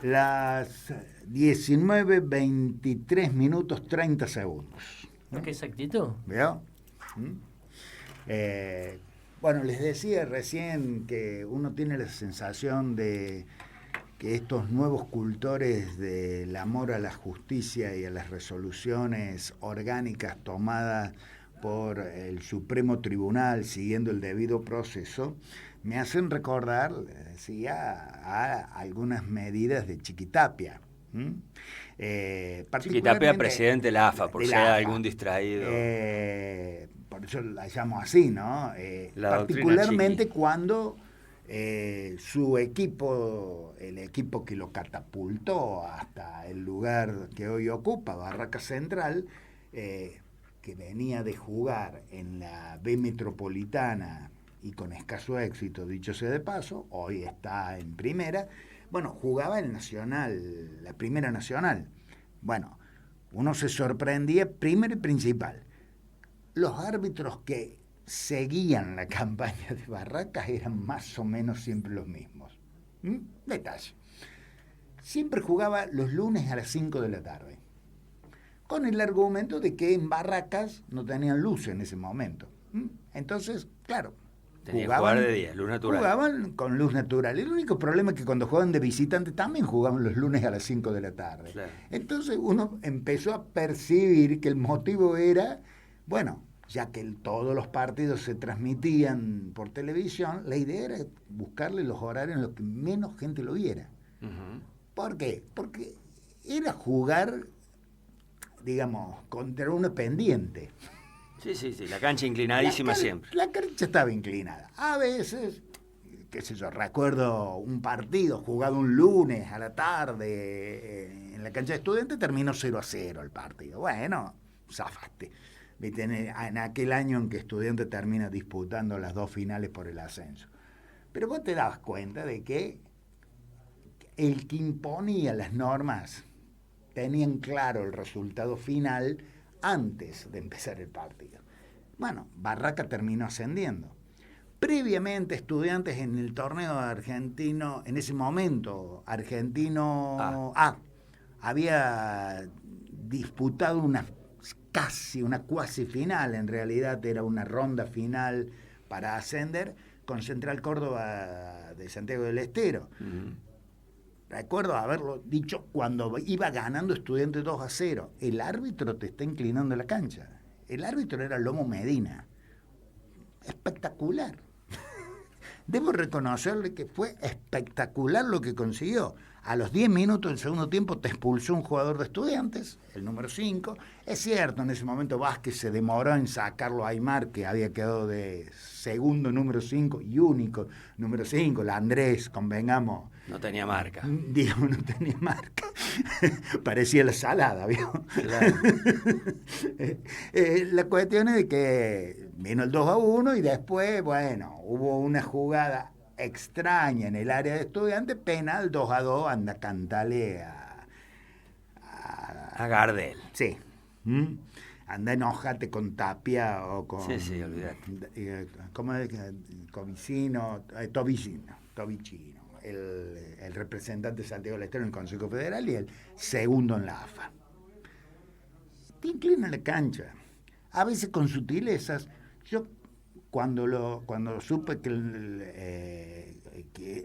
Las 19:23 minutos 30 segundos. ¿No? ¿Qué exactitud? ¿Veo? Bueno, les decía recién que uno tiene la sensación de que estos nuevos cultores del amor a la justicia y a las resoluciones orgánicas tomadas por el Supremo Tribunal siguiendo el debido proceso, me hacen recordar, decía, a algunas medidas de Chiquitapia. Chiquitapia, presidente de la AFA, por si hay algún distraído. Por eso la llamo así, ¿no? Particularmente cuando su equipo, el equipo que lo catapultó hasta el lugar que hoy ocupa, Barraca Central, que venía de jugar en la B Metropolitana y con escaso éxito, dicho sea de paso, hoy está en primera. Bueno, jugaba el Nacional, la Primera Nacional. Bueno, uno se sorprendía, primero y principal, los árbitros que seguían la campaña de Barracas eran más o menos siempre los mismos. Detalle. Siempre jugaba los lunes a las 5 de la tarde, con el argumento de que en Barracas no tenían luz en ese momento. Entonces, claro, jugaban de día, luz natural. Jugaban con luz natural. El único problema es que cuando jugaban de visitante también jugaban los lunes a las 5 de la tarde. Claro. Entonces uno empezó a percibir que el motivo era, bueno, ya que todos los partidos se transmitían por televisión, la idea era buscarle los horarios en los que menos gente lo viera. Uh-huh. ¿Por qué? Porque era jugar, digamos, contra una pendiente. Sí, la cancha inclinadísima siempre. La cancha estaba inclinada. A veces, qué sé yo, recuerdo un partido jugado un lunes a la tarde en la cancha de Estudiantes, terminó 0-0 el partido. Bueno, zafaste. ¿Viste? En aquel año en que Estudiantes termina disputando las dos finales por el ascenso. Pero vos te dabas cuenta de que el que imponía las normas tenían claro el resultado final antes de empezar el partido. Bueno, Barraca terminó ascendiendo. Previamente, Estudiantes en el torneo argentino, en ese momento, argentino había disputado una cuasi final, en realidad era una ronda final para ascender, con Central Córdoba de Santiago del Estero. Uh-huh. Recuerdo haberlo dicho cuando iba ganando Estudiantes 2-0. El árbitro te está inclinando la cancha. El árbitro era Lomo Medina. Espectacular. Debo reconocerle que fue espectacular lo que consiguió. A los 10 minutos del segundo tiempo te expulsó un jugador de Estudiantes, el número 5. Es cierto, en ese momento Vázquez se demoró en sacarlo a Aymar, que había quedado de segundo número 5 y único número 5, la Andrés, convengamos. No tenía marca. Digamos, no tenía marca. Parecía la salada, ¿vio? Claro. La cuestión es de que vino el 2-1 y después, bueno, hubo una jugada extraña en el área de Estudiantes, penal 2-2, anda, cantale a Gardel. Sí. Anda, enójate con Tapia o con... Sí, olvidate. ¿Cómo es? Tobicino, el representante de Santiago del Estero en el Consejo Federal y el segundo en la AFA. Te inclina la cancha. A veces con sutilezas. Yo cuando supe que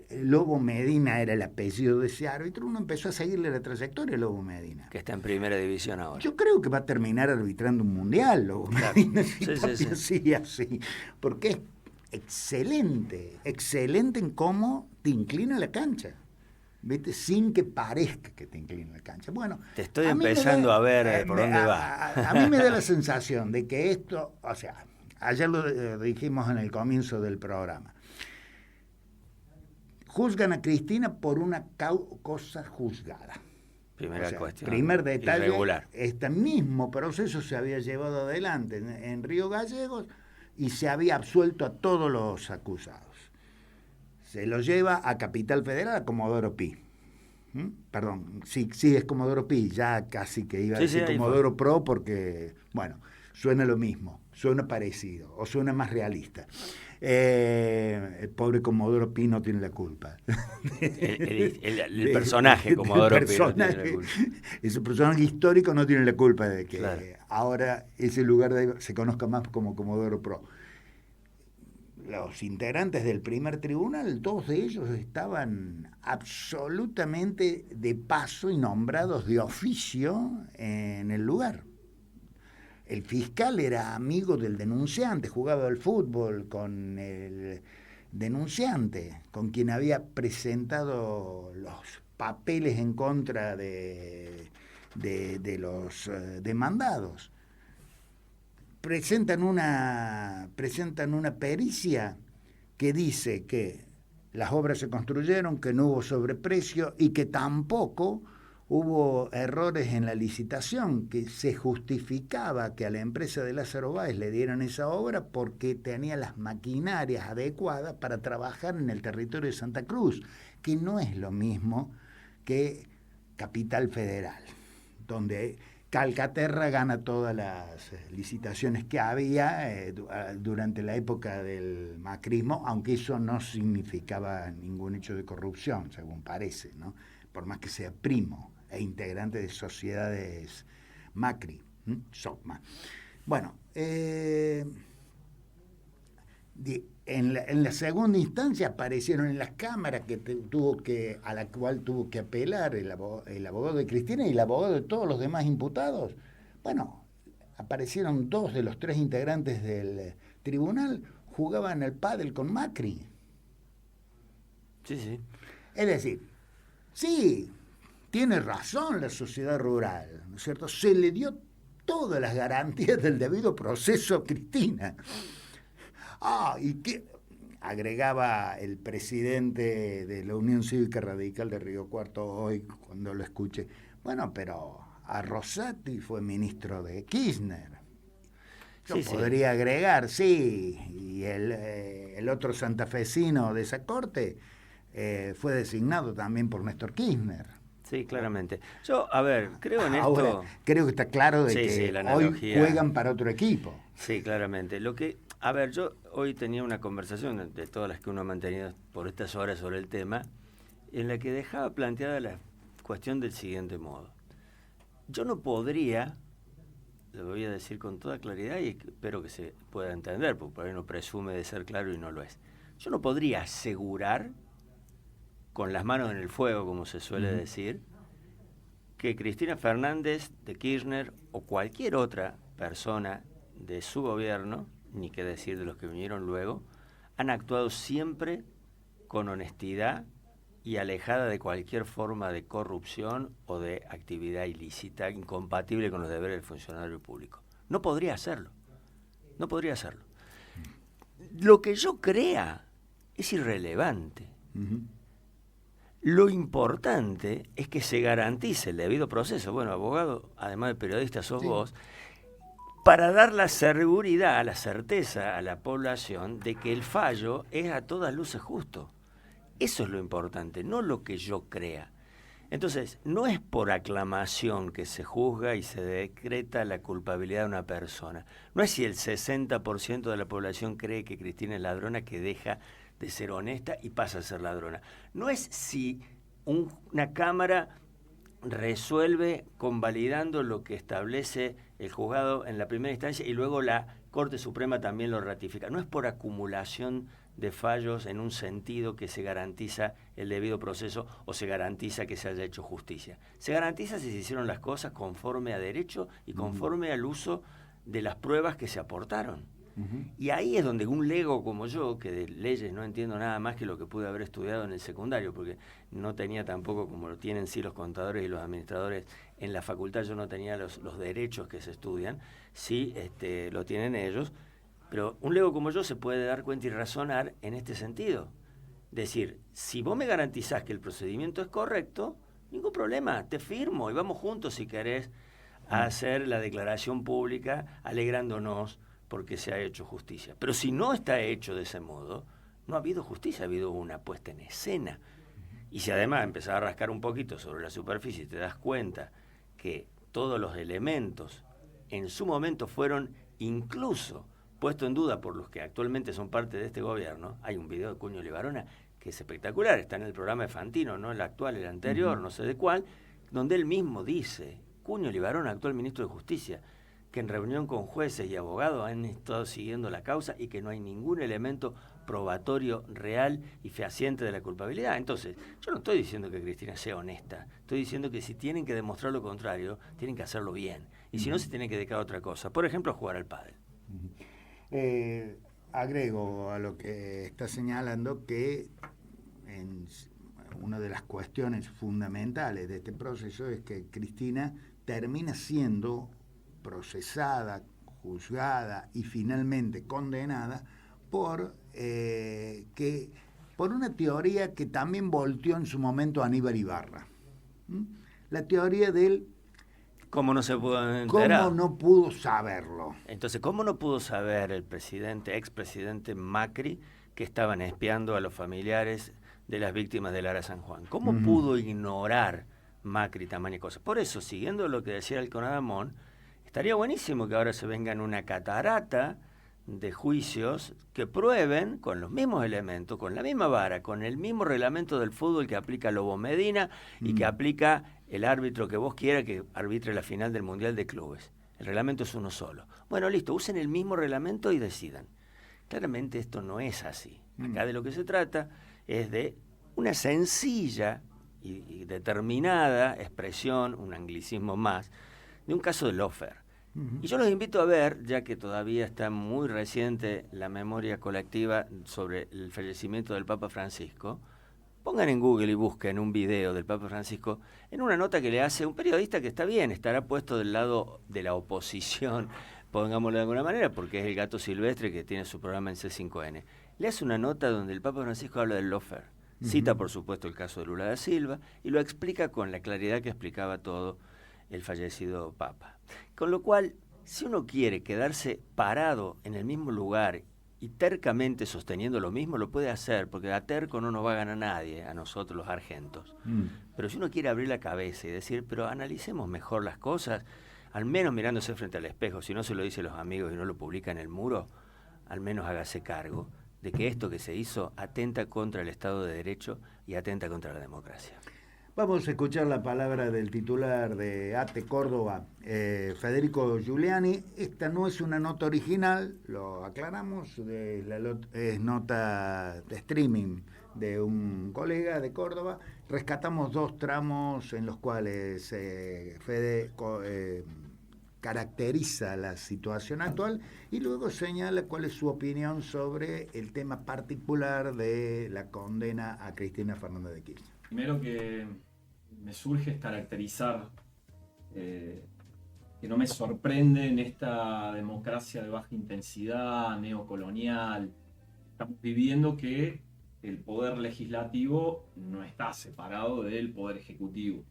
el Lobo Medina era el apellido de ese árbitro, uno empezó a seguirle la trayectoria al Lobo Medina. Que está en primera división ahora. Yo creo que va a terminar arbitrando un mundial, Lobo Medina, si sigue así. Porque es excelente en cómo te inclina la cancha. ¿Viste? Sin que parezca que te inclina la cancha. Bueno, te estoy empezando a ver por dónde va. A mí me da la sensación de que esto, o sea, ayer lo dijimos en el comienzo del programa. Juzgan a Cristina por una cosa juzgada. Primera cuestión. Primer detalle. Irregular. Este mismo proceso se había llevado adelante en Río Gallegos y se había absuelto a todos los acusados. Se lo lleva a Capital Federal, a Comodoro Pi. Perdón, sí, es Comodoro Pi, ya casi que iba a decir Comodoro Pro porque, bueno, suena lo mismo, suena parecido o suena más realista. El pobre Comodoro Pi no tiene la culpa. El personaje Comodoro Pi no tiene la culpa. Ese personaje histórico no tiene la culpa de que claro. ahora ese lugar se conozca más como Comodoro Pro. Los integrantes del primer tribunal, todos de ellos estaban absolutamente de paso y nombrados de oficio en el lugar. El fiscal era amigo del denunciante, jugaba al fútbol con el denunciante, con quien había presentado los papeles en contra de los demandados. Presentan una pericia que dice que las obras se construyeron, que no hubo sobreprecio y que tampoco hubo errores en la licitación, que se justificaba que a la empresa de Lázaro Báez le dieran esa obra porque tenía las maquinarias adecuadas para trabajar en el territorio de Santa Cruz, que no es lo mismo que Capital Federal, donde Calcaterra gana todas las licitaciones que había durante la época del macrismo, aunque eso no significaba ningún hecho de corrupción, según parece, ¿no? Por más que sea primo e integrante de sociedades Macri, SOCMA. Bueno, en la segunda instancia aparecieron en las cámaras a la cual tuvo que apelar el abogado de Cristina y el abogado de todos los demás imputados. Bueno, aparecieron 2 de los 3 integrantes del tribunal, jugaban al pádel con Macri. Sí, sí. Es decir, sí, tiene razón la sociedad rural, ¿no es cierto? Se le dio todas las garantías del debido proceso a Cristina. Y que agregaba el presidente de la Unión Cívica Radical de Río Cuarto hoy, cuando lo escuché. Bueno, pero a Rosati fue ministro de Kirchner. Yo podría agregar, sí, y el otro santafesino de esa corte fue designado también por Néstor Kirchner. Sí, claramente. Yo, a ver, creo en Ahora, esto... creo que está claro de que hoy juegan para otro equipo. Sí, claramente. A ver, yo hoy tenía una conversación de todas las que uno ha mantenido por estas horas sobre el tema, en la que dejaba planteada la cuestión del siguiente modo. Yo no podría, lo voy a decir con toda claridad y espero que se pueda entender, porque por ahí uno presume de ser claro y no lo es. Yo no podría asegurar, con las manos en el fuego, como se suele decir, que Cristina Fernández de Kirchner o cualquier otra persona de su gobierno, ni qué decir de los que vinieron luego, han actuado siempre con honestidad y alejada de cualquier forma de corrupción o de actividad ilícita incompatible con los deberes del funcionario público. No podría hacerlo. No podría hacerlo. Lo que yo crea es irrelevante. Lo importante es que se garantice el debido proceso. Bueno, abogado, además de periodista, sos vos, para dar la seguridad, la certeza a la población de que el fallo es a todas luces justo. Eso es lo importante, no lo que yo crea. Entonces, no es por aclamación que se juzga y se decreta la culpabilidad de una persona. No es si el 60% de la población cree que Cristina es ladrona que deja de ser honesta y pasa a ser ladrona. No es si una Cámara resuelve convalidando lo que establece el juzgado en la primera instancia y luego la Corte Suprema también lo ratifica. No es por acumulación de fallos en un sentido que se garantiza el debido proceso o se garantiza que se haya hecho justicia. Se garantiza si se hicieron las cosas conforme a derecho y conforme al uso de las pruebas que se aportaron. Y ahí es donde un lego como yo, que de leyes no entiendo nada más que lo que pude haber estudiado en el secundario, porque no tenía tampoco, como lo tienen sí los contadores y los administradores, en la facultad yo no tenía los derechos que se estudian, sí lo tienen ellos, pero un lego como yo se puede dar cuenta y razonar en este sentido. Decir, si vos me garantizás que el procedimiento es correcto, ningún problema, te firmo y vamos juntos si querés a hacer la declaración pública alegrándonos porque se ha hecho justicia. Pero si no está hecho de ese modo, no ha habido justicia, ha habido una puesta en escena. Y si además empezás a rascar un poquito sobre la superficie y te das cuenta que todos los elementos en su momento fueron incluso puesto en duda por los que actualmente son parte de este gobierno. Hay un video de Cuño Libarona que es espectacular, está en el programa de Fantino, no el actual, el anterior, no sé de cuál, donde él mismo dice, Cuño Libarona, actual ministro de Justicia, que en reunión con jueces y abogados han estado siguiendo la causa y que no hay ningún elemento probatorio real y fehaciente de la culpabilidad. Entonces, yo no estoy diciendo que Cristina sea honesta, estoy diciendo que si tienen que demostrar lo contrario, tienen que hacerlo bien. Y si no, se tienen que dedicar a otra cosa. Por ejemplo, a jugar al pádel. Agrego a lo que está señalando que una de las cuestiones fundamentales de este proceso es que Cristina termina siendo procesada, juzgada y finalmente condenada por una teoría que también volteó en su momento Aníbal Ibarra. La teoría del ¿cómo no se pudo enterar? ¿Cómo no pudo saberlo? Entonces, ¿cómo no pudo saber el expresidente Macri, que estaban espiando a los familiares de las víctimas del Ara San Juan? ¿Cómo pudo ignorar Macri tamaña cosa? Por eso, siguiendo lo que decía el Conadamón, estaría buenísimo que ahora se vengan una catarata de juicios que prueben con los mismos elementos, con la misma vara, con el mismo reglamento del fútbol que aplica Lobo Medina y que aplica el árbitro que vos quieras que arbitre la final del Mundial de Clubes. El reglamento es uno solo. Bueno, listo, usen el mismo reglamento y decidan. Claramente esto no es así. Acá de lo que se trata es de una sencilla y determinada expresión, un anglicismo más, de un caso de lawfare. Y yo los invito a ver, ya que todavía está muy reciente la memoria colectiva sobre el fallecimiento del Papa Francisco, pongan en Google y busquen un video del Papa Francisco en una nota que le hace un periodista que está bien, estará puesto del lado de la oposición, pongámoslo de alguna manera, porque es el gato silvestre que tiene su programa en C5N. Le hace una nota donde el Papa Francisco habla del lawfare. Cita, por supuesto, el caso de Lula da Silva y lo explica con la claridad que explicaba todo el fallecido Papa. Con lo cual, si uno quiere quedarse parado en el mismo lugar y tercamente sosteniendo lo mismo, lo puede hacer, porque a terco no nos va a ganar nadie, a nosotros los argentos. Pero si uno quiere abrir la cabeza y decir, pero analicemos mejor las cosas, al menos mirándose frente al espejo, si no se lo dice a los amigos y no lo publica en el muro, al menos hágase cargo de que esto que se hizo atenta contra el Estado de Derecho y atenta contra la democracia. Vamos a escuchar la palabra del titular de ATE Córdoba, Federico Giuliani. Esta no es una nota original, lo aclaramos, es nota de streaming de un colega de Córdoba. Rescatamos dos tramos en los cuales Fede caracteriza la situación actual y luego señala cuál es su opinión sobre el tema particular de la condena a Cristina Fernández de Kirchner. Primero que me surge es caracterizar que no me sorprende en esta democracia de baja intensidad, neocolonial. Estamos viviendo que el poder legislativo no está separado del poder ejecutivo.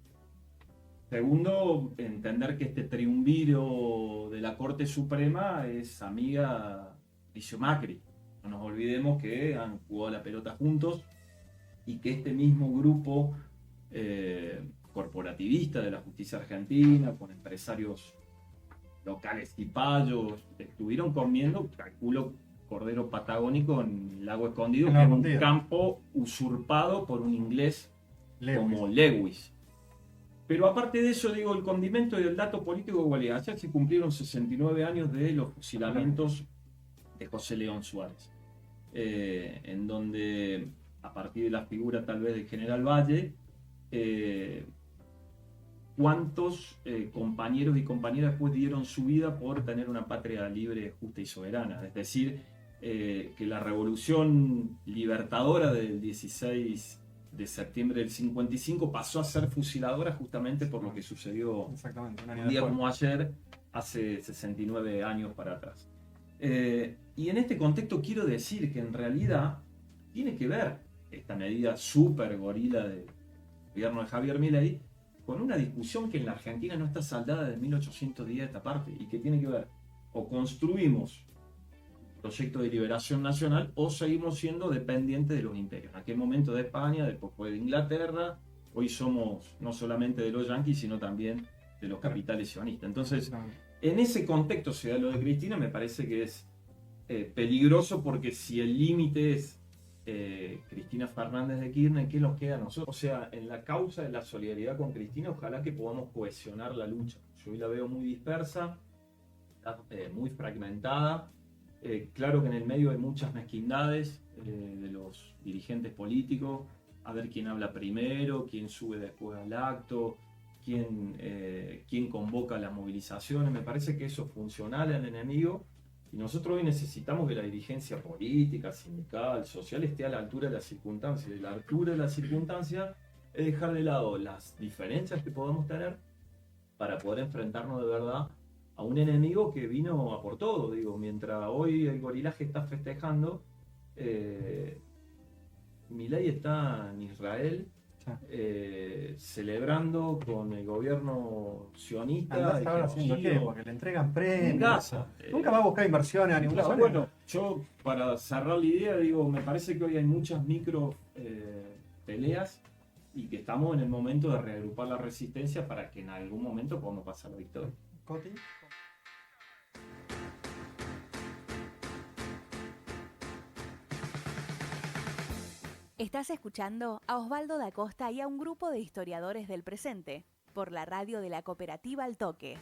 Segundo, entender que este triunviro de la Corte Suprema es amiga de Mauricio Macri. No nos olvidemos que han jugado la pelota juntos y que este mismo grupo corporativista de la justicia argentina, con empresarios locales y payos, estuvieron comiendo, calculo, cordero patagónico en el Lago Escondido, que es un campo usurpado por un inglés como Lewis. Pero aparte de eso, digo, el condimento y el dato político, igual, ayer se cumplieron 69 años de los fusilamientos de José León Suárez, en donde, a partir de la figura tal vez del general Valle, cuántos compañeros y compañeras después dieron su vida por tener una patria libre, justa y soberana. Es decir, que la revolución libertadora del 16 de septiembre del 55 pasó a ser fusiladora justamente por lo que sucedió un día como ayer, hace 69 años para atrás. Y en este contexto quiero decir que en realidad tiene que ver esta medida súper gorila del gobierno de Javier Milei con una discusión que en la Argentina no está saldada desde 1810 de esta parte y que tiene que ver, o construimos proyecto de liberación nacional o seguimos siendo dependientes de los imperios. En aquel momento de España, después fue de Inglaterra, hoy somos no solamente de los yanquis, sino también de los capitales sionistas. Entonces, en ese contexto se da lo de Cristina, me parece que es peligroso porque si el límite es Cristina Fernández de Kirchner, ¿qué nos queda a nosotros? O sea, en la causa de la solidaridad con Cristina, ojalá que podamos cohesionar la lucha. Yo hoy la veo muy dispersa, muy fragmentada. Claro que en el medio hay muchas mezquindades de los dirigentes políticos, a ver quién habla primero, quién sube después al acto, quién convoca las movilizaciones. Me parece que eso es funcional al enemigo. Y nosotros hoy necesitamos que la dirigencia política, sindical, social esté a la altura de las circunstancias. Y la altura de las circunstancias es dejar de lado las diferencias que podamos tener para poder enfrentarnos de verdad a un enemigo que vino a por todo. Digo, mientras hoy el gorilaje está festejando, Milei está en Israel celebrando con el gobierno sionista. ¿Ahora haciendo qué? Porque le entregan premios. Nunca va va a buscar inversiones a ningún lado. Bueno, yo para cerrar la idea digo, me parece que hoy hay muchas micro peleas y que estamos en el momento de reagrupar la resistencia para que en algún momento podamos pasar la victoria. Coti. Estás escuchando a Osvaldo da Costa y a un grupo de historiadores del presente por la radio de la cooperativa Al Toque.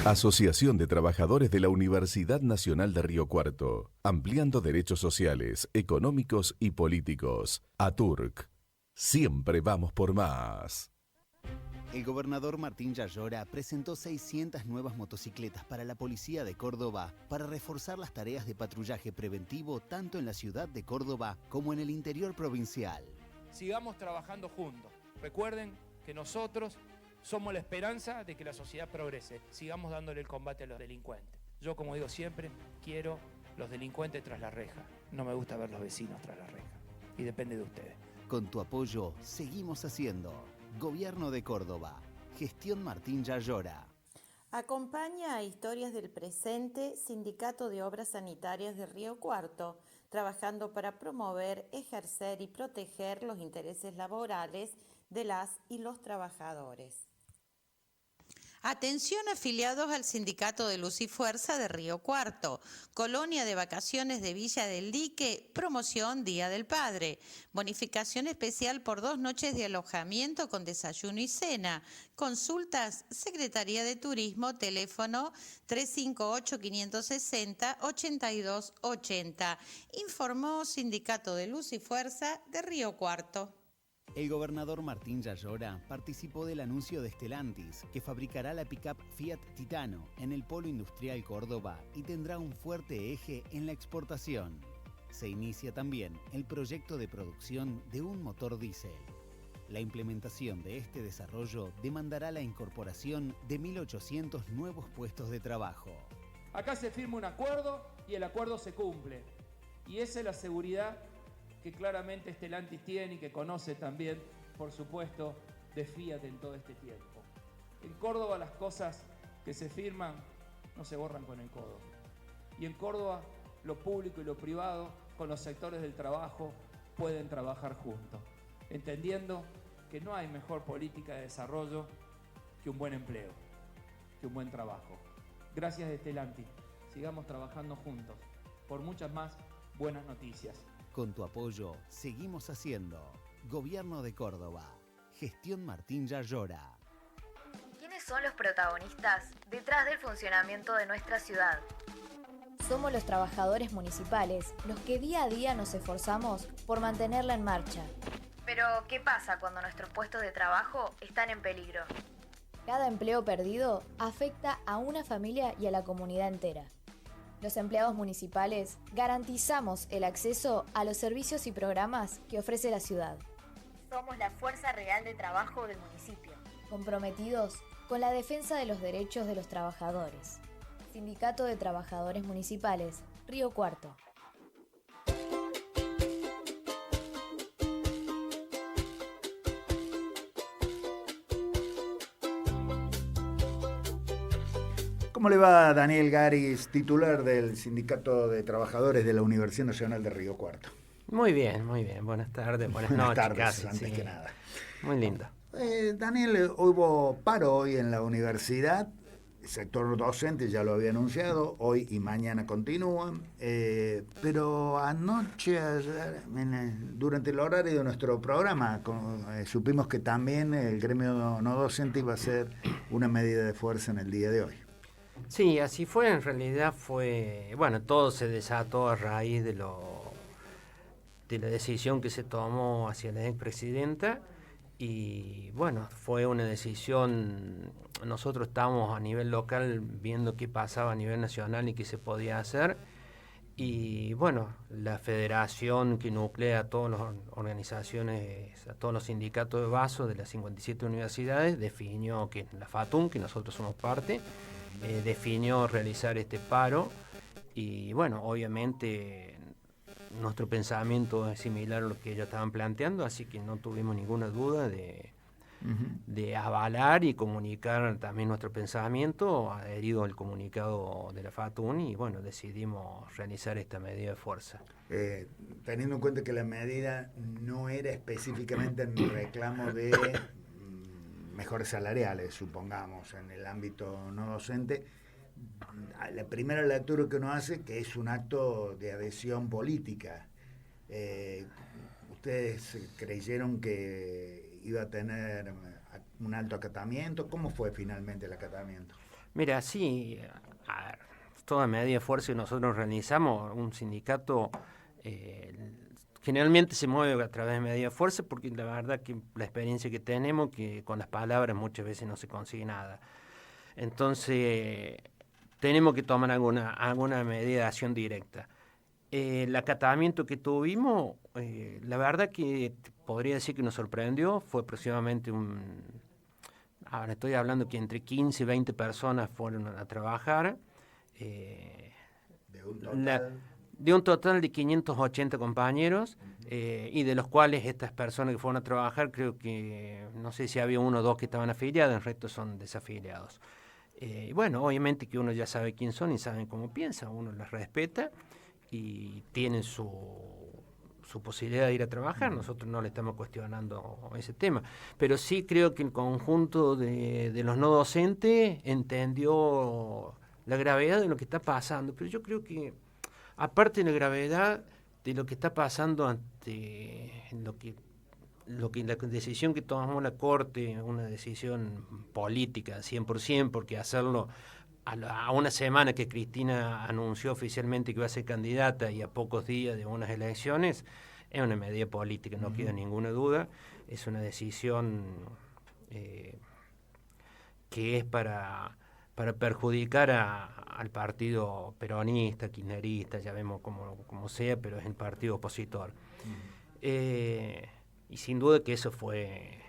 Asociación de Trabajadores de la Universidad Nacional de Río Cuarto, ampliando derechos sociales, económicos y políticos. ATURC. Siempre vamos por más. El gobernador Martín Yayora presentó 600 nuevas motocicletas para la policía de Córdoba para reforzar las tareas de patrullaje preventivo tanto en la ciudad de Córdoba como en el interior provincial. Sigamos trabajando juntos. Recuerden que nosotros somos la esperanza de que la sociedad progrese. Sigamos dándole el combate a los delincuentes. Yo, como digo siempre, quiero los delincuentes tras la reja. No me gusta ver los vecinos tras la reja. Y depende de ustedes. Con tu apoyo, seguimos haciendo. Gobierno de Córdoba. Gestión Martín Yayora. Acompaña a Historias del Presente, Sindicato de Obras Sanitarias de Río Cuarto, trabajando para promover, ejercer y proteger los intereses laborales de las y los trabajadores. Atención afiliados al Sindicato de Luz y Fuerza de Río Cuarto. Colonia de vacaciones de Villa del Dique, promoción Día del Padre. Bonificación especial por 2 noches de alojamiento con desayuno y cena. Consultas, Secretaría de Turismo, teléfono 358-560-8280. Informó Sindicato de Luz y Fuerza de Río Cuarto. El gobernador Martín Yayora participó del anuncio de Stellantis, que fabricará la pick-up Fiat Titano en el Polo Industrial Córdoba y tendrá un fuerte eje en la exportación. Se inicia también el proyecto de producción de un motor diésel. La implementación de este desarrollo demandará la incorporación de 1.800 nuevos puestos de trabajo. Acá se firma un acuerdo y el acuerdo se cumple. Y esa es la seguridad que claramente Stellantis tiene y que conoce también, por supuesto, de Fiat en todo este tiempo. En Córdoba las cosas que se firman no se borran con el codo. Y en Córdoba lo público y lo privado, con los sectores del trabajo, pueden trabajar juntos, entendiendo que no hay mejor política de desarrollo que un buen empleo, que un buen trabajo. Gracias Stellantis, sigamos trabajando juntos por muchas más buenas noticias. Con tu apoyo, seguimos haciendo. Gobierno de Córdoba. Gestión Martín Yayora. ¿Quiénes son los protagonistas detrás del funcionamiento de nuestra ciudad? Somos los trabajadores municipales, los que día a día nos esforzamos por mantenerla en marcha. Pero, ¿qué pasa cuando nuestros puestos de trabajo están en peligro? Cada empleo perdido afecta a una familia y a la comunidad entera. Los empleados municipales garantizamos el acceso a los servicios y programas que ofrece la ciudad. Somos la fuerza real de trabajo del municipio. Comprometidos con la defensa de los derechos de los trabajadores. Sindicato de Trabajadores Municipales, Río Cuarto. ¿Cómo le va Daniel Garis, titular del Sindicato de Trabajadores de la Universidad Nacional de Río Cuarto? Muy bien, muy bien. Buenas tardes, buenas noches. Buenas tardes, casi, antes sí. que nada. Muy lindo. Daniel, hubo paro hoy en la universidad. sector docente ya lo había anunciado, hoy y mañana continúan, pero anoche, ayer, durante el horario de nuestro programa, supimos que también el gremio no docente iba a ser una medida de fuerza en el día de hoy. Sí, así fue, en realidad bueno, todo se desató a raíz de la decisión que se tomó hacia la expresidenta. Y bueno, fue una decisión, nosotros estábamos a nivel local viendo qué pasaba a nivel nacional y qué se podía hacer. Y bueno, la federación que nuclea a todas las organizaciones, a todos los sindicatos de base de las 57 universidades, definió que la FATUN, que nosotros somos parte, definió realizar este paro. Y bueno, obviamente nuestro pensamiento es similar a lo que ellos estaban planteando, así que no tuvimos ninguna duda de avalar y comunicar también nuestro pensamiento, adherido al comunicado de la FATUN, y bueno, decidimos realizar esta medida de fuerza. Teniendo en cuenta que la medida no era específicamente en reclamo de mejores salariales, supongamos, en el ámbito no docente, la primera lectura que uno hace que es un acto de adhesión política. ¿Ustedes creyeron que iba a tener un alto acatamiento? ¿Cómo fue finalmente el acatamiento? Mira, sí, toda medida de fuerza que nosotros realizamos, un sindicato generalmente se mueve a través de medida de fuerza, porque la verdad que la experiencia que tenemos, que con las palabras muchas veces no se consigue nada. Entonces tenemos que tomar alguna medida de acción directa. El acatamiento que tuvimos, la verdad que podría decir que nos sorprendió, fue aproximadamente ahora estoy hablando que entre 15 y 20 personas fueron a trabajar. De un total de 580 compañeros, y de los cuales estas personas que fueron a trabajar, creo que, no sé si había uno o dos que estaban afiliados, el resto son desafiliados. Bueno, obviamente que uno ya sabe quién son y saben cómo piensan, uno los respeta y tienen su posibilidad de ir a trabajar. Nosotros no le estamos cuestionando ese tema, pero sí creo que el conjunto de los no docentes entendió la gravedad de lo que está pasando, pero yo creo que aparte de la gravedad de lo que está pasando ante lo que la decisión que tomó la Corte, una decisión política 100%, porque hacerlo a una semana que Cristina anunció oficialmente que iba a ser candidata y a pocos días de unas elecciones, es una medida política, no queda ninguna duda. Es una decisión que es para perjudicar al partido peronista, kirchnerista, ya vemos como sea, pero es el partido opositor. Y sin duda que eso fue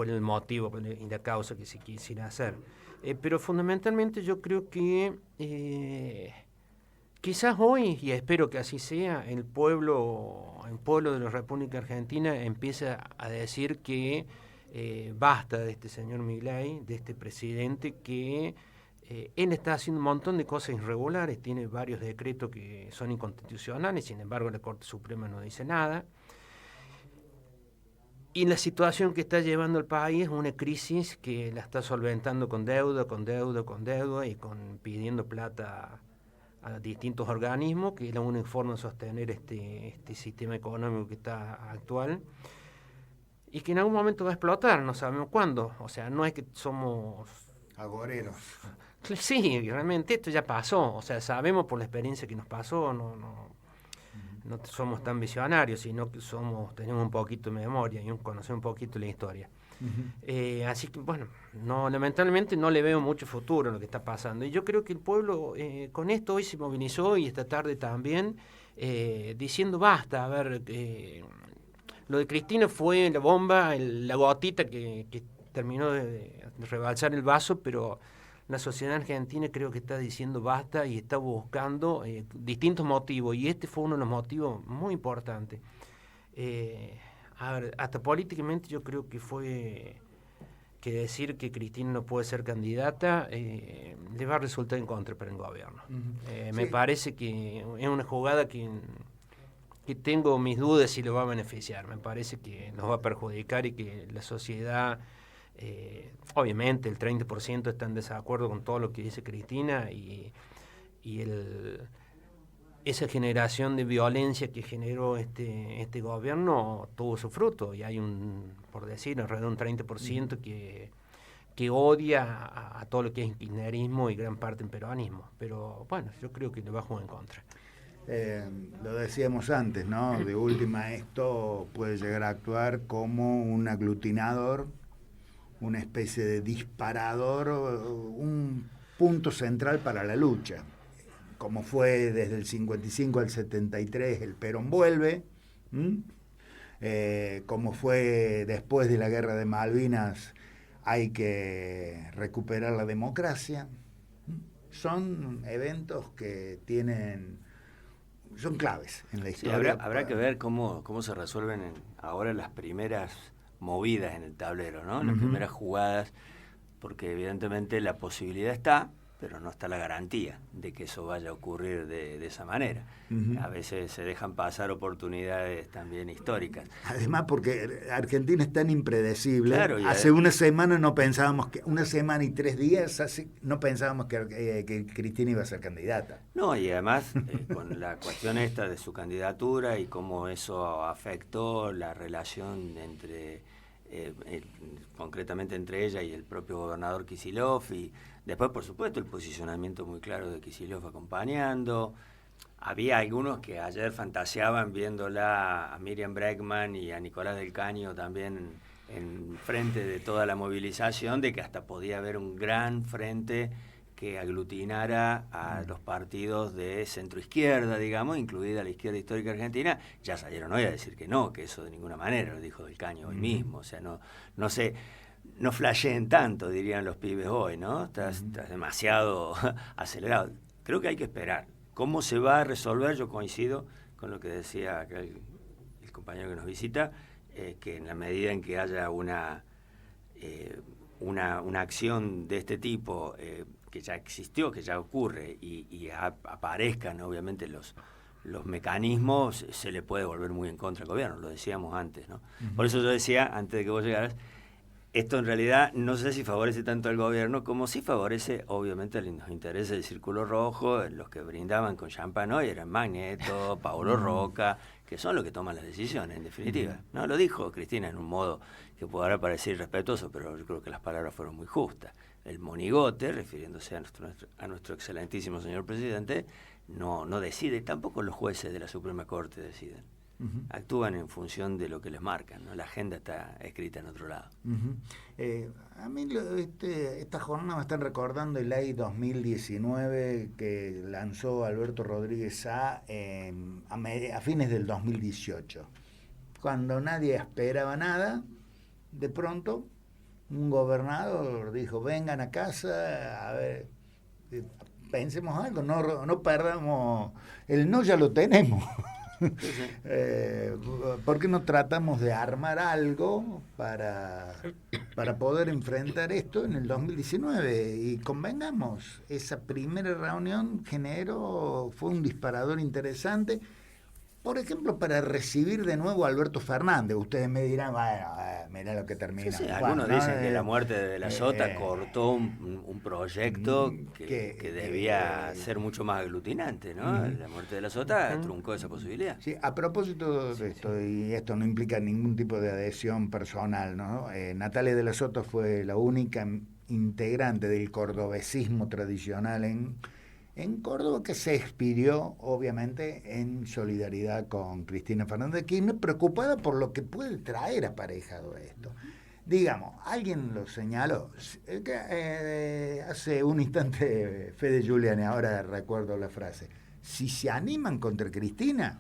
el motivo y la causa que se quisiera hacer. Pero fundamentalmente yo creo que quizás hoy, y espero que así sea, el pueblo de la República Argentina empieza a decir que basta de este señor Milei, de este presidente que él está haciendo un montón de cosas irregulares, tiene varios decretos que son inconstitucionales, sin embargo la Corte Suprema no dice nada. Y la situación que está llevando el país es una crisis que la está solventando con deuda y pidiendo plata a distintos organismos, que es la única forma de sostener este sistema económico que está actual. Y que en algún momento va a explotar, no sabemos cuándo. O sea, no es que somos agoreros. Sí, realmente esto ya pasó. O sea, sabemos por la experiencia que nos pasó, no somos tan visionarios, sino que tenemos un poquito de memoria y conocemos un poquito la historia. Así que, bueno, lamentablemente no le veo mucho futuro a lo que está pasando. Y yo creo que el pueblo con esto hoy se movilizó, y esta tarde también, diciendo basta. A ver, lo de Cristina fue la bomba, la gotita que terminó de rebalsar el vaso, pero la sociedad argentina creo que está diciendo basta y está buscando distintos motivos, y este fue uno de los motivos muy importantes. A ver, hasta políticamente yo creo que fue que decir que Cristina no puede ser candidata le va a resultar en contra para el gobierno. Me parece que es una jugada que tengo mis dudas si lo va a beneficiar. Me parece que nos va a perjudicar y que la sociedad Obviamente el 30% está en desacuerdo con todo lo que dice Cristina y esa generación de violencia que generó este gobierno tuvo su fruto y hay por decir, alrededor de un 30% que odia a todo lo que es kirchnerismo y gran parte en peronismo. Pero bueno, yo creo que le va a jugar en contra. Lo decíamos antes, ¿no? De última, esto puede llegar a actuar como un aglutinador, una especie de disparador, un punto central para la lucha. Como fue desde el 55 al 73, el Perón vuelve, como fue después de la Guerra de Malvinas, hay que recuperar la democracia. Son eventos que son claves en la historia. Sí, habrá que ver cómo se resuelven ahora las primeras movidas en el tablero, ¿no? Las primeras jugadas, porque evidentemente la posibilidad está, pero no está la garantía de que eso vaya a ocurrir de esa manera. A veces se dejan pasar oportunidades también históricas. Además, porque Argentina es tan impredecible. Claro, hace una semana no pensábamos una semana y 3 días, no pensábamos que Cristina iba a ser candidata. No, y además, con la cuestión esta de su candidatura y cómo eso afectó la relación entre, concretamente entre ella y el propio gobernador Kicillof, y después, por supuesto, el posicionamiento muy claro de Kicillof acompañando. Había algunos que ayer fantaseaban viéndola a Miriam Bregman y a Nicolás del Caño también en frente de toda la movilización, de que hasta podía haber un gran frente que aglutinara a los partidos de centroizquierda, digamos, incluida la izquierda histórica argentina. Ya salieron hoy a decir que no, que eso de ninguna manera, lo dijo del Caño hoy mismo. O sea, no sé, no flasheen tanto, dirían los pibes hoy, ¿no? Estás demasiado acelerado. Creo que hay que esperar. ¿Cómo se va a resolver? Yo coincido con lo que decía acá el compañero que nos visita, que en la medida en que haya una acción de este tipo que ya existió, que ya ocurre, y aparezcan obviamente los mecanismos, se le puede volver muy en contra al gobierno, lo decíamos antes, ¿no? Por eso yo decía, antes de que vos llegaras, esto en realidad no sé si favorece tanto al gobierno como sí favorece obviamente a los intereses del Círculo Rojo, los que brindaban con champán hoy eran Magneto, Paolo Roca, que son los que toman las decisiones en definitiva. No lo dijo Cristina en un modo que podrá parecer irrespetuoso, pero yo creo que las palabras fueron muy justas. El monigote, refiriéndose a nuestro excelentísimo señor presidente, no decide, tampoco los jueces de la Suprema Corte deciden. Actúan en función de lo que les marcan, ¿no? La agenda está escrita en otro lado. A mí esta jornada me están recordando el ley 2019 que lanzó Alberto Rodríguez Sá a fines del 2018. Cuando nadie esperaba nada, de pronto un gobernador dijo: vengan a casa, a ver, pensemos algo, no perdamos, el no ya lo tenemos. ¿Por qué no tratamos de armar algo para poder enfrentar esto en el 2019? Y convengamos, esa primera reunión fue un disparador interesante, por ejemplo, para recibir de nuevo a Alberto Fernández. Ustedes me dirán, bueno, mirá lo que termina. Sí, algunos dicen que la muerte de la Sota cortó un proyecto que debía ser mucho más aglutinante, ¿no? La muerte de la Sota truncó esa posibilidad. Sí, a propósito de esto, y esto no implica ningún tipo de adhesión personal, ¿no? Natalia de la Sota fue la única integrante del cordobesismo tradicional en Córdoba que se expidió, obviamente, en solidaridad con Cristina Fernández de Kirchner, preocupada por lo que puede traer aparejado esto. Digamos, alguien lo señaló, hace un instante Fede Giuliani, ahora recuerdo la frase: si se animan contra Cristina,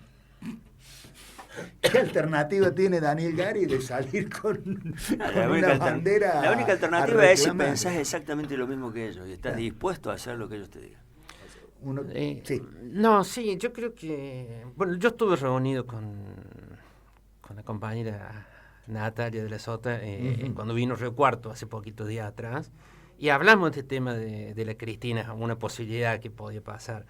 ¿qué alternativa tiene Daniel Gari de salir con una bandera? La única alternativa es si pensás exactamente lo mismo que ellos y estás dispuesto a hacer lo que ellos te digan. Sí, yo creo que... Bueno, yo estuve reunido con la compañera Natalia de la Sota cuando vino Río Cuarto hace poquitos días atrás, y hablamos de este tema de la Cristina, una posibilidad que podía pasar.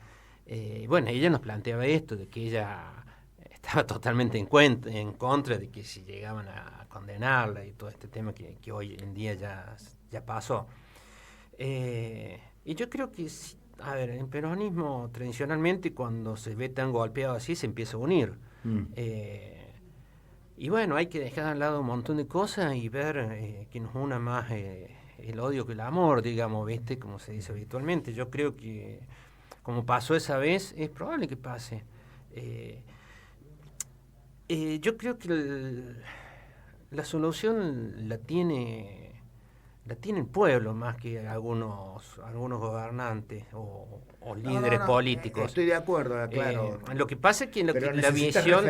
Bueno, ella nos planteaba esto, de que ella estaba totalmente en contra de que si llegaban a condenarla y todo este tema que hoy en día ya pasó. Y yo creo que, a ver, el peronismo tradicionalmente cuando se ve tan golpeado así se empieza a unir. Y bueno, hay que dejar al lado un montón de cosas y ver que nos una más el odio que el amor, digamos, ¿viste? Como se dice habitualmente. Yo creo que, como pasó esa vez, es probable que pase. Yo creo que la solución la tiene el pueblo más que algunos gobernantes o líderes políticos. Estoy de acuerdo, claro. Lo que pasa es que la visión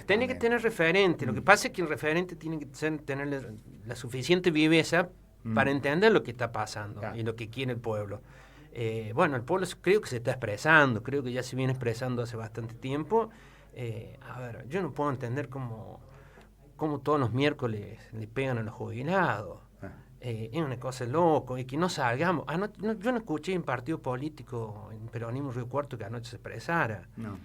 tiene que tener referentes. Lo que pasa es que el referente tiene que tener la suficiente viveza para entender lo que está pasando y lo que quiere el pueblo. Bueno, el pueblo creo que se está expresando, creo que ya se viene expresando hace bastante tiempo. A ver, yo no puedo entender cómo todos los miércoles le pegan a los jubilados. Es una cosa loco, y que no salgamos. Yo no escuché en partido político, en Peronismo Río Cuarto, que anoche se expresara. No.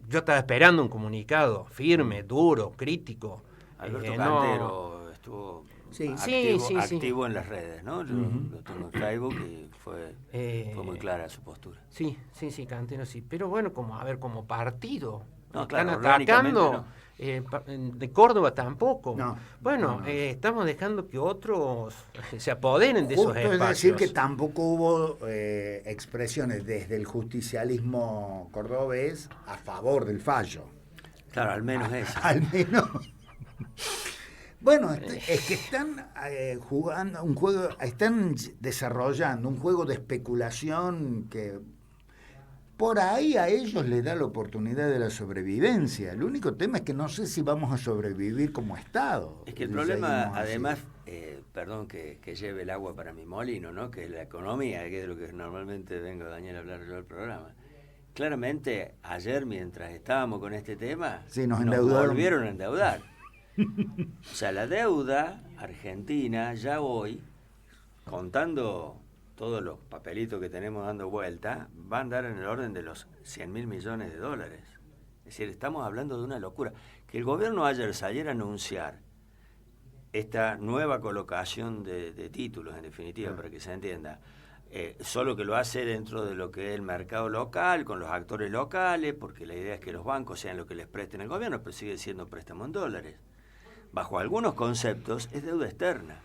Yo estaba esperando un comunicado firme, duro, crítico. Alberto Cantero estuvo activo en las redes, ¿no? Yo lo tengo en Facebook y fue muy clara su postura. Sí, Cantero sí. Pero bueno, como partido. No, están claro, atacando. no. De Córdoba tampoco. No, bueno, estamos dejando que otros se apoderen de esos espacios. Es decir, que tampoco hubo expresiones desde el justicialismo cordobés a favor del fallo. Claro, al menos eso. Al menos. Bueno, es que están jugando un juego, están desarrollando un juego de especulación que por ahí a ellos les da la oportunidad de la sobrevivencia. El único tema es que no sé si vamos a sobrevivir como Estado. Es que el problema, además, perdón que lleve el agua para mi molino, ¿no? Que es la economía, que es de lo que normalmente vengo, Daniel, a hablar yo del programa. Claramente, ayer mientras estábamos con este tema, nos volvieron a endeudar. O sea, la deuda argentina ya hoy, contando todos los papelitos que tenemos dando vuelta, va a andar en el orden de los 100.000 millones de dólares. Es decir, estamos hablando de una locura. Que el gobierno ayer saliera a anunciar esta nueva colocación de títulos, en definitiva, para que se entienda, solo que lo hace dentro de lo que es el mercado local, con los actores locales, porque la idea es que los bancos sean los que les presten al gobierno, pero sigue siendo préstamo en dólares. Bajo algunos conceptos, es deuda externa.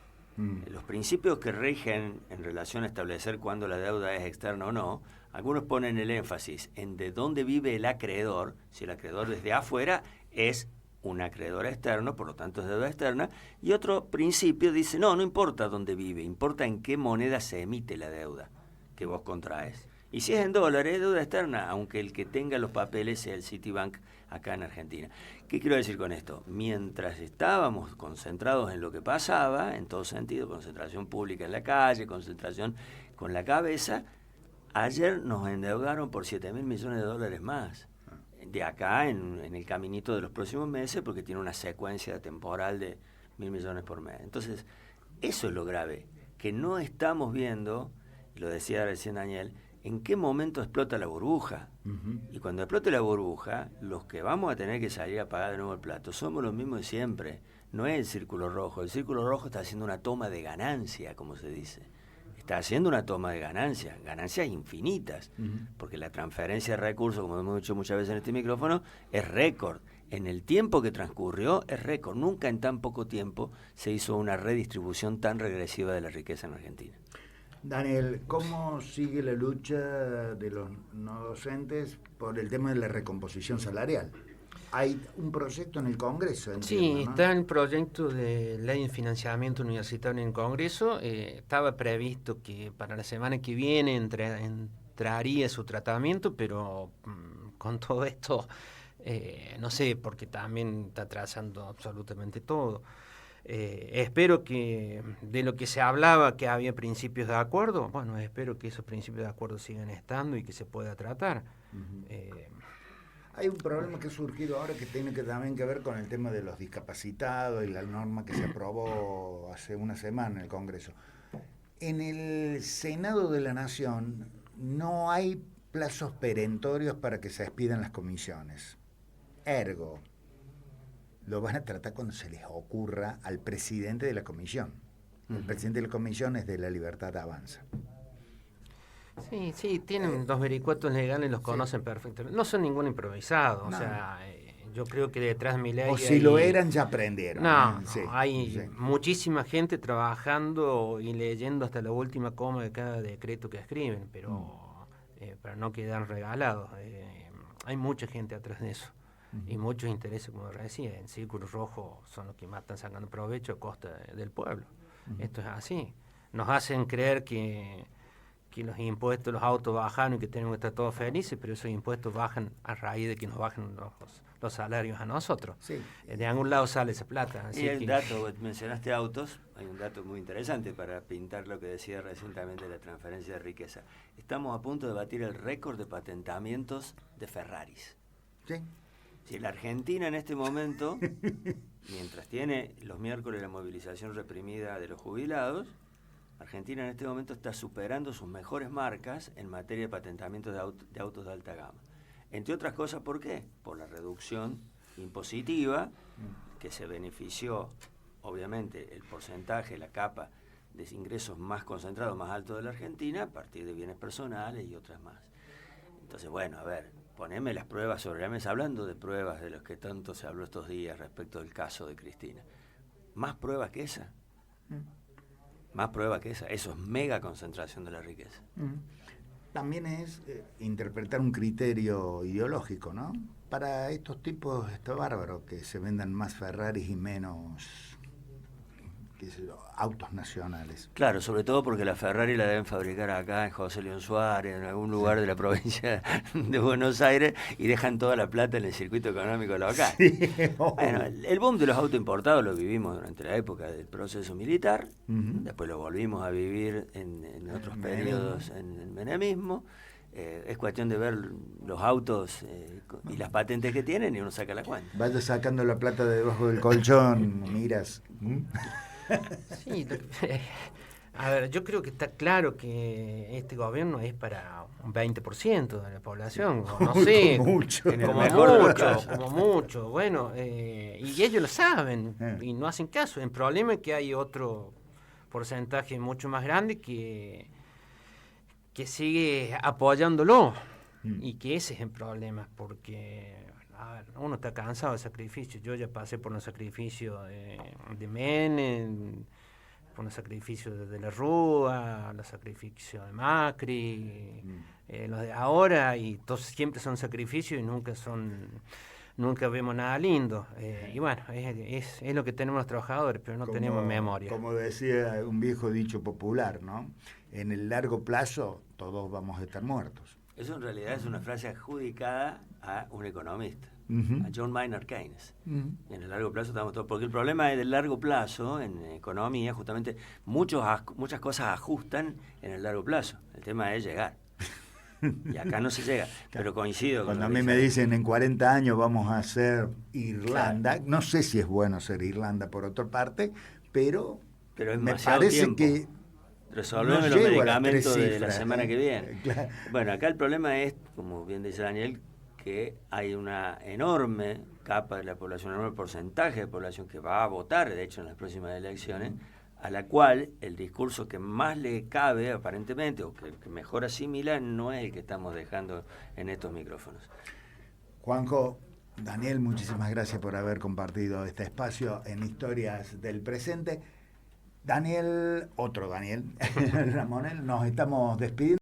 Los principios que rigen en relación a establecer cuándo la deuda es externa o no, algunos ponen el énfasis en de dónde vive el acreedor. Si el acreedor desde afuera es un acreedor externo, por lo tanto es deuda externa, y otro principio dice, no importa dónde vive, importa en qué moneda se emite la deuda que vos contraes. Y si es en dólares, es deuda externa, aunque el que tenga los papeles sea el Citibank acá en Argentina. ¿Qué quiero decir con esto? Mientras estábamos concentrados en lo que pasaba, en todo sentido, concentración pública en la calle, concentración con la cabeza, ayer nos endeudaron por 7.000 millones de dólares más. De acá en el caminito de los próximos meses, porque tiene una secuencia temporal de 1.000 millones por mes. Entonces, eso es lo grave, que no estamos viendo, lo decía recién Daniel, en qué momento explota la burbuja. Y cuando explote la burbuja, los que vamos a tener que salir a pagar de nuevo el plato somos los mismos de siempre. No es el círculo rojo. El círculo rojo está haciendo una toma de ganancia, como se dice. Está haciendo una toma de ganancias infinitas, porque la transferencia de recursos, como hemos dicho muchas veces en este micrófono, es récord. En el tiempo que transcurrió es récord. Nunca en tan poco tiempo se hizo una redistribución tan regresiva de la riqueza en Argentina. Daniel, ¿cómo sigue la lucha de los no docentes por el tema de la recomposición salarial? Hay un proyecto en el Congreso. Sí, ¿no? Está el proyecto de ley de financiamiento universitario en el Congreso. Estaba previsto que para la semana que viene entraría su tratamiento, pero con todo esto, no sé, porque también está atrasando absolutamente todo. Espero que de lo que se hablaba que había principios de acuerdo, bueno, espero que esos principios de acuerdo sigan estando y que se pueda tratar. Hay un problema que ha surgido ahora que tiene también que ver con el tema de los discapacitados y la norma que se aprobó hace una semana en el Congreso. En el Senado de la Nación no hay plazos perentorios para que se expidan las comisiones. Ergo, lo van a tratar cuando se les ocurra al presidente de la comisión. El presidente de la comisión es de La Libertad Avanza. Sí, tienen los vericuetos legales, los conocen perfectamente. No son ningún improvisado, No. o sea, yo creo que detrás de Milei... O si lo eran, ya aprendieron. No, Sí, hay sí. muchísima gente trabajando y leyendo hasta la última coma de cada decreto que escriben, pero para no quedar regalados. Hay mucha gente atrás de eso. Y muchos intereses, como decía, en Círculo Rojo son los que más están sacando provecho a costa del pueblo. Esto es así. Nos hacen creer que los impuestos, los autos bajan y que tenemos que estar todos felices, pero esos impuestos bajan a raíz de que nos bajen los salarios a nosotros. Sí. De algún lado sale esa plata. Y el dato, mencionaste autos, hay un dato muy interesante para pintar lo que decía recientemente la transferencia de riqueza. Estamos a punto de batir el récord de patentamientos de Ferraris. Sí. Si la Argentina en este momento, mientras tiene los miércoles la movilización reprimida de los jubilados, Argentina en este momento está superando sus mejores marcas en materia de patentamiento de autos de alta gama. Entre otras cosas, ¿por qué? Por la reducción impositiva que se benefició, obviamente, el porcentaje, la capa de ingresos más concentrados, más alto de la Argentina, a partir de bienes personales y otras más. Entonces, bueno, a ver, poneme las pruebas sobre la mesa, hablando de pruebas de los que tanto se habló estos días respecto del caso de Cristina. ¿Más pruebas que esa? Más prueba que esa. Eso es mega concentración de la riqueza. También es interpretar un criterio ideológico, ¿no? Para estos tipos está bárbaro que se vendan más Ferraris y menos, qué sé yo, autos nacionales. Claro, sobre todo porque la Ferrari la deben fabricar acá en José León Suárez, en algún lugar de la provincia de Buenos Aires, y dejan toda la plata en el circuito económico local. Sí, bueno, el boom de los autos importados lo vivimos durante la época del proceso militar, después lo volvimos a vivir en otros periodos en el menemismo. Es cuestión de ver los autos y las patentes que tienen y uno saca la cuenta. Vaya sacando la plata de debajo del colchón, miras. Sí, a ver, yo creo que está claro que este gobierno es para un 20% de la población, o no sé, como mucho, bueno, y ellos lo saben y no hacen caso. El problema es que hay otro porcentaje mucho más grande que sigue apoyándolo y que ese es el problema, porque a ver, uno está cansado de sacrificios. Yo ya pasé por un sacrificio de Menem, por un sacrificio de la Rúa, los sacrificios de Macri, los de ahora, y todos siempre son sacrificios y nunca vemos nada lindo. Y bueno, es lo que tenemos los trabajadores, pero no tenemos memoria. Como decía un viejo dicho popular, ¿no? En el largo plazo todos vamos a estar muertos. Eso en realidad es una frase adjudicada a un economista, a John Maynard Keynes. Y en el largo plazo estamos todos, porque el problema es del largo plazo en economía, justamente muchas cosas ajustan en el largo plazo. El tema es llegar. Y acá no se llega, pero coincido con cuando a mí me dicen en 40 años vamos a hacer Irlanda, claro. No sé si es bueno ser Irlanda por otra parte, pero es me parece tiempo. Que resolveme los medicamentos de la semana que viene. Claro. Bueno, acá el problema es, como bien dice Daniel, que hay una enorme capa de la población, un enorme porcentaje de población que va a votar, de hecho, en las próximas elecciones, a la cual el discurso que más le cabe, aparentemente, o que mejor asimila, no es el que estamos dejando en estos micrófonos. Juanjo, Daniel, muchísimas gracias por haber compartido este espacio en Historias del Presente. Daniel, otro Daniel, Ramonel, nos estamos despidiendo.